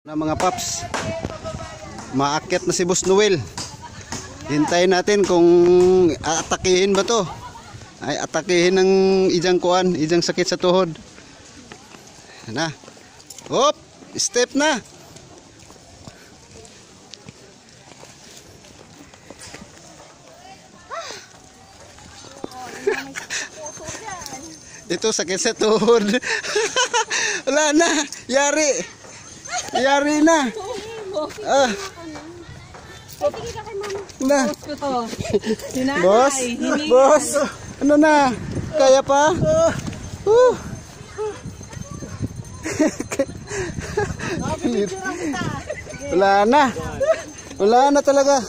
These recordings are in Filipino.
Na mga paps, maakyat na si Boss Noel. Hintayin natin kung atakihin ba to. Ay atakihin ng ijang kuan, ijang sakit sa tuhod. Na. Hop, step na. Ito sakit sa tuhod. Wala na, yari. Yari na. Na. Boss, boss. Ano na? Kaya pa? Wala na. Wala na talaga.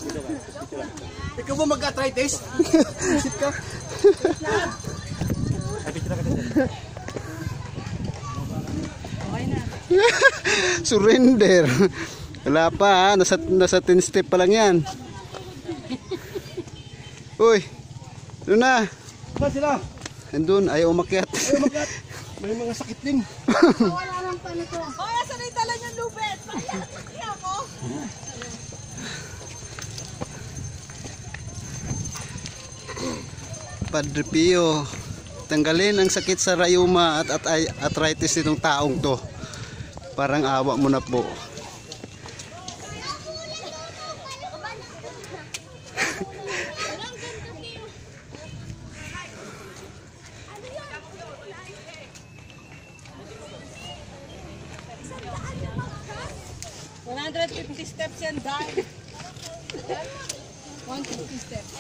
Ikaw ba mag-arthritis? Sit ka. Surrender. Wala pa ha. Nasa 10 step pa lang yan. Uy. Doon na. Saan sila? Andun. Ayaw umakyat. Ayaw umakyat. May mga sakit din. Wala lang pa nito. Hoy, asan yung dala niyang lubet? Pakita ako. Padre Pio, tanggalin ang sakit sa rayuma at arthritis nitong taong to. Parang awa mo na po. $150 steps yan, dahil. 150 steps.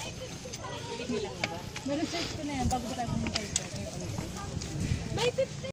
Meron 6 ko na yan, bago tayo pumunta ito. May 50.